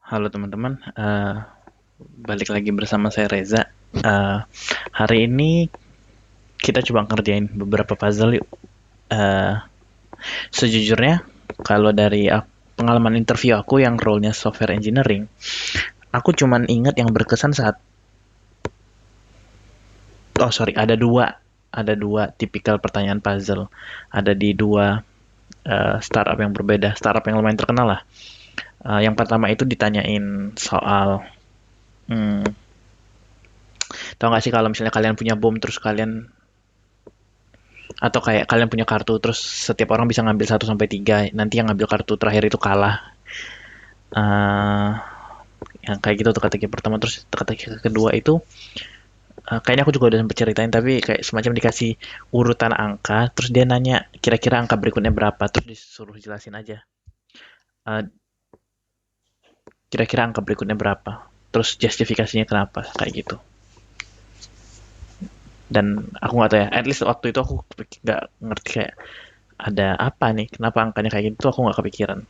Halo teman-teman, balik lagi bersama saya Reza. Eh, Hari ini kita coba ngerjain beberapa puzzle yuk. Eh, Sejujurnya, kalau dari pengalaman interview aku yang role-nya software engineering, aku cuman ingat yang berkesan saat, oh sorry, ada dua tipikal pertanyaan puzzle. Ada di dua startup yang berbeda, startup yang lumayan terkenal lah. Yang pertama itu ditanyain soal, hmm, tau gak sih kalau misalnya kalian punya bom terus kalian atau kayak kalian punya kartu terus setiap orang bisa ngambil 1 sampai 3, nanti yang ngambil kartu terakhir itu kalah. uh, yang kayak gitu tuh kata pertama. Terus kata kedua itu, kayaknya aku juga udah sempet ceritain, tapi kayak semacam dikasih urutan angka terus dia nanya kira-kira angka berikutnya berapa, terus disuruh jelasin aja. Uh, Kira-kira angka berikutnya berapa, terus justifikasinya kenapa, kayak gitu. Dan aku nggak tahu ya, at least waktu itu aku nggak ngerti kayak ada apa nih, kenapa angkanya kayak gitu, aku nggak kepikiran.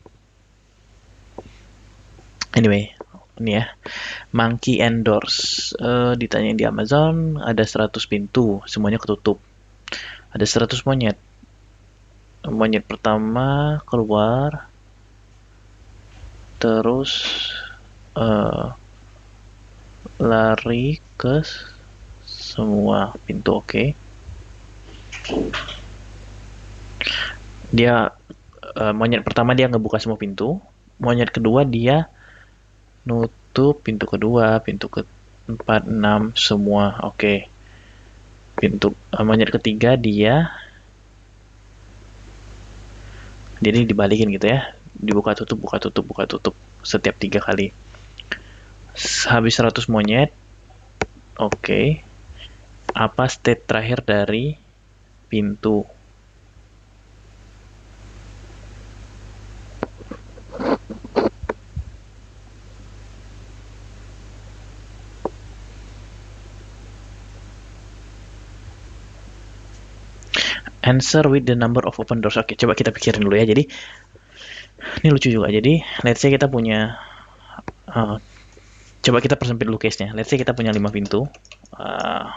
Anyway, ini ya, Monkey endorse. Ditanyain di Amazon, ada 100 pintu, semuanya ketutup. Ada 100 monyet. Monyet pertama keluar, terus eh, lari ke semua pintu. Oke. Dia monyet pertama dia ngebuka semua pintu. Monyet kedua dia nutup pintu kedua, pintu ke 4, 6 semua. Oke. Monyet ketiga dia jadi dibalikin gitu ya, dibuka tutup buka tutup buka tutup setiap 3 kali. Habis 100 monyet, oke. Apa state terakhir dari pintu? Answer with the number of open doors. Oke, coba kita pikirin dulu ya. Jadi ini lucu juga. Jadi let's say kita punya, uh, coba kita persempit dulu case-nya. Let's say kita punya 5 pintu. Uh,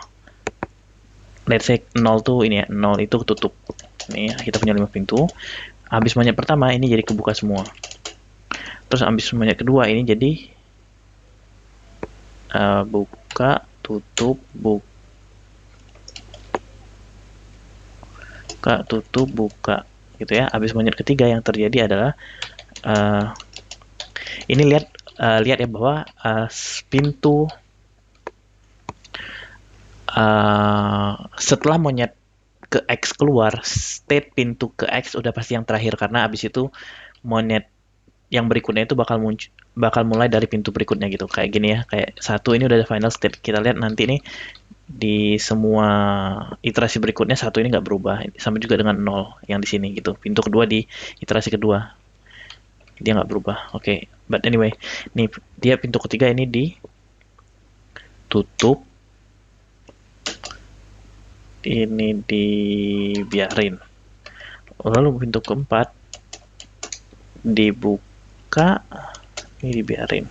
let's say 0 tuh ini ya, 0 itu ketutup. Ini ya, kita punya 5 pintu. Habis monyet pertama ini jadi kebuka semua. Terus habis monyet kedua ini jadi buka, tutup, buka, tutup, buka, gitu ya. Habis monyet ketiga yang terjadi adalah, uh, ini lihat ya bahwa pintu, setelah monyet ke X keluar, state pintu ke X udah pasti yang terakhir, karena abis itu monyet yang berikutnya itu bakal mulai dari pintu berikutnya gitu. Kayak gini ya, kayak satu ini udah final state. Kita lihat nanti nih di semua iterasi berikutnya satu ini nggak berubah. Sama juga dengan nol yang di sini gitu. Pintu kedua di iterasi kedua dia nggak berubah. Oke, okay. But anyway, nih dia pintu ketiga ini ditutup, ini dibiarin. Lalu pintu keempat dibuka, ini dibiarin.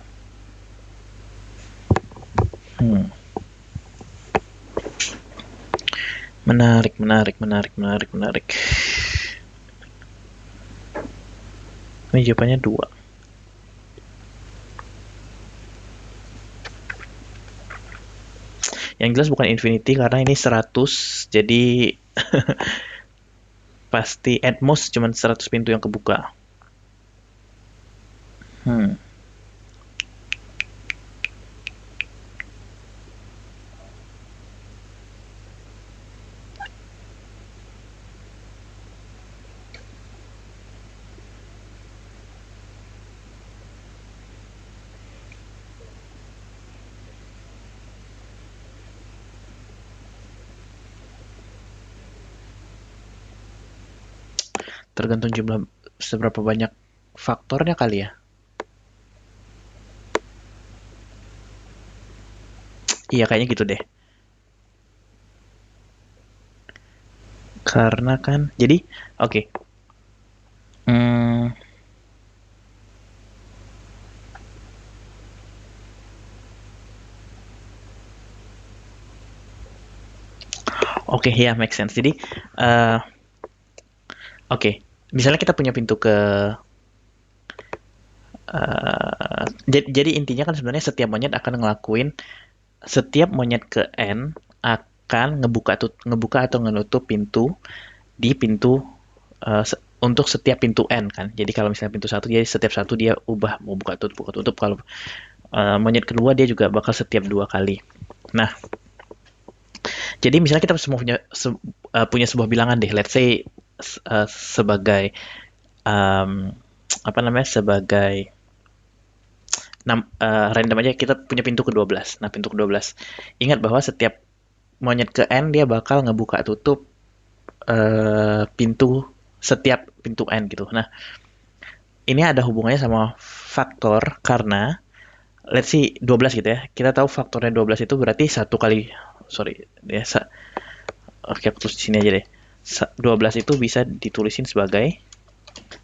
Menarik, menarik, menarik, menarik, menarik. Ini jawabannya 2. Yang jelas bukan infinity karena ini 100, jadi pasti at most cuma 100 pintu yang kebuka. Tergantung jumlah, seberapa banyak faktornya kali ya. Iya kayaknya gitu deh. Karena kan, jadi oke. Okay. Hmm, Oke, ya make sense. Jadi, eh, oke, misalnya kita punya pintu ke jadi intinya kan sebenarnya setiap monyet akan ngelakuin setiap monyet ke N akan ngebuka atau menutup pintu di pintu untuk setiap pintu N kan. Jadi kalau misalnya pintu satu, jadi setiap satu dia ubah mau buka tutup. Kalau monyet kedua dia juga bakal setiap 2 kali. Nah, jadi misalnya kita semua punya sebuah bilangan deh. Let's say sebagai um, apa namanya, sebagai random aja, kita punya pintu ke-12. Nah, pintu ke-12. Ingat bahwa setiap monyet ke N dia bakal ngebuka tutup pintu setiap pintu N gitu. Nah, ini ada hubungannya sama faktor karena let's see 12 gitu ya. Kita tahu faktornya 12 itu berarti satu kali, sorry ya, oke aku tulis di sini aja deh. 12 itu bisa ditulisin sebagai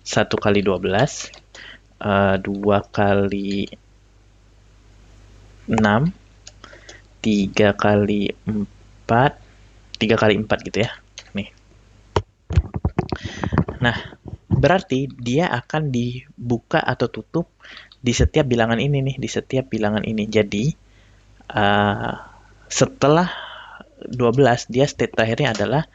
1 kali 12, 2 kali 6, 3 kali 4, 3 kali 4 gitu ya. Nih. Nah, berarti dia akan dibuka atau tutup di setiap bilangan ini nih, di setiap bilangan ini. Jadi, uh, setelah 12, dia state terakhirnya adalah,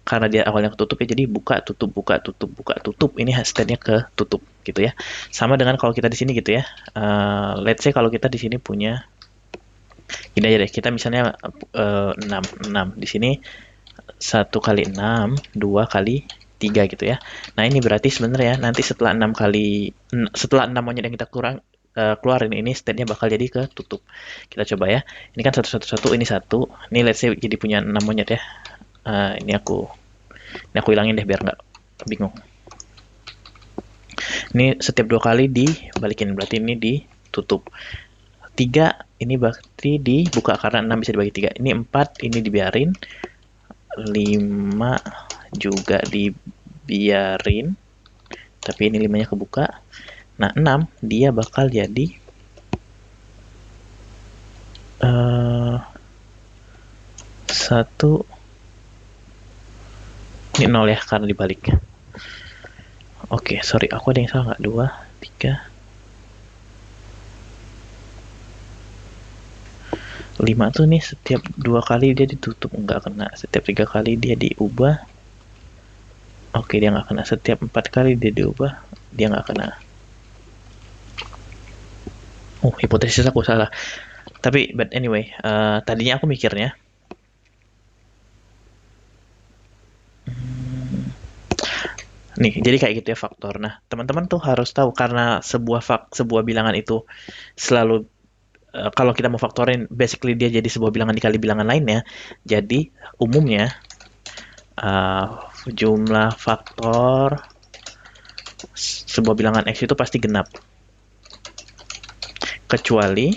karena dia awalnya ketutup ya, jadi buka tutup buka tutup buka tutup, ini state-nya ke tutup gitu ya. Sama dengan kalau kita di sini gitu ya. Let's say kalau kita di sini punya gini aja deh, kita misalnya 6 di sini, 1 kali 6, 2 kali 3 gitu ya. Nah, ini berarti sebenarnya nanti setelah 6 monyet yang kita keluarin, ini state-nya bakal jadi ke tutup. Kita coba ya. Ini kan satu satu satu, ini satu. Ini let's say jadi punya 6 monyet ya. Ini aku hilangin deh biar nggak bingung. Ini setiap 2 kali dibalikin, berarti ini ditutup. 3 ini berarti dibuka karena 6 bisa dibagi 3. Ini 4, ini dibiarin. 5 juga dibiarin, tapi ini 5-nya kebuka. Nah, 6 dia bakal jadi satu, ini 0 ya karena dibalik. Oke, sorry, aku ada yang salah nggak? 2, 3, 5 tuh nih setiap 2 kali dia ditutup nggak kena, setiap 3 kali dia diubah. Oke, dia nggak kena, setiap 4 kali dia diubah, dia nggak kena. Hipotesis aku salah. Tapi but anyway, tadinya aku mikirnya nih, jadi kayak gitu ya faktor. Nah, teman-teman tuh harus tahu karena sebuah bilangan itu selalu kalau kita mau faktorin, basically dia jadi sebuah bilangan dikali bilangan lainnya. Jadi umumnya jumlah faktor sebuah bilangan X itu pasti genap. Kecuali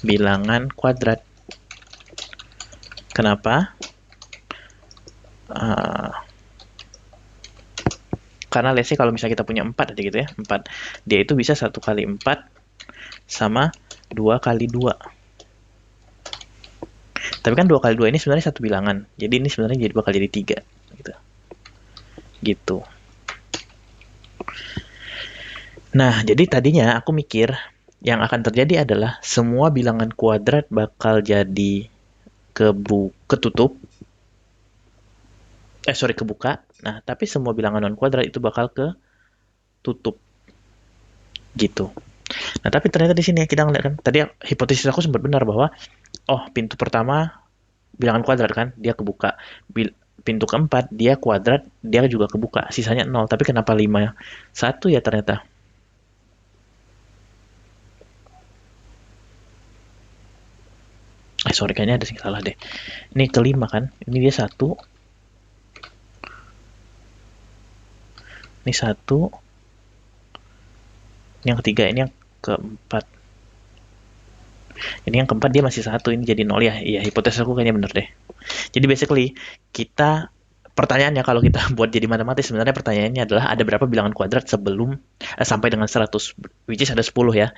bilangan kuadrat. Kenapa? Karena let's say kalau misalnya kita punya 4 aja gitu ya, 4. Dia itu bisa 1 kali 4 sama 2 kali 2. Tapi kan 2 kali 2 ini sebenarnya satu bilangan. Jadi ini sebenarnya jadi bakal jadi 3 gitu. Gitu. Nah, jadi tadinya aku mikir yang akan terjadi adalah semua bilangan kuadrat bakal jadi ketutup. Kebuka. Nah, tapi semua bilangan non kuadrat itu bakal ke tutup. Gitu. Nah, tapi ternyata di sini kita ngeliat kan, tadi hipotesis aku sempat benar bahwa pintu pertama bilangan kuadrat kan, dia kebuka. Pintu keempat dia kuadrat, dia juga kebuka. Sisanya 0. Tapi kenapa 5? 1 ya ternyata. Sorry, kayaknya ada yang salah deh. Ini kelima kan, ini dia 1. Ini 1. Ini yang ketiga, ini yang keempat. Ini yang keempat dia masih 1, ini jadi 0 ya. Iya, hipotesis aku kayaknya bener deh. Jadi basically pertanyaannya kalau kita buat jadi matematis, sebenarnya pertanyaannya adalah ada berapa bilangan kuadrat sebelum sampai dengan 100, which is ada 10 ya.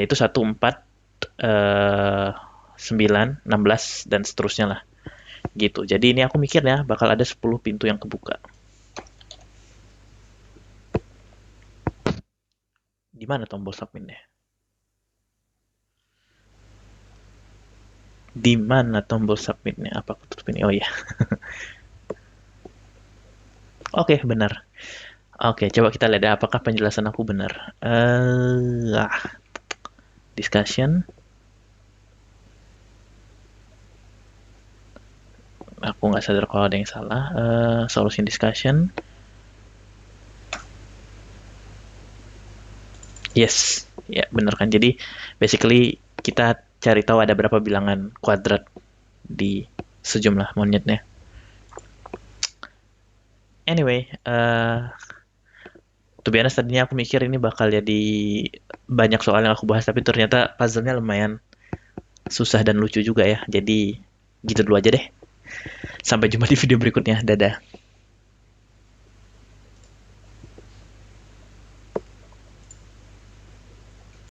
Itu 1, 4, 9, 16 dan seterusnya lah. Gitu. Jadi ini aku mikirnya bakal ada 10 pintu yang kebuka. Di mana tombol submitnya? Di mana tombol submitnya? Apa aku tutup ini? Oh iya. Oke, benar. Oke, coba kita lihat ya, apakah penjelasan aku benar. Discussion. Aku nggak sadar kalau ada yang salah. Solution discussion. Yes, ya benar kan. Jadi basically kita cari tahu ada berapa bilangan kuadrat di sejumlah monyetnya. Anyway, to be honest tadinya aku mikir ini bakal jadi banyak soal yang aku bahas, tapi ternyata puzzle-nya lumayan susah dan lucu juga ya. Jadi gitu dulu aja deh. Sampai jumpa di video berikutnya. Dadah.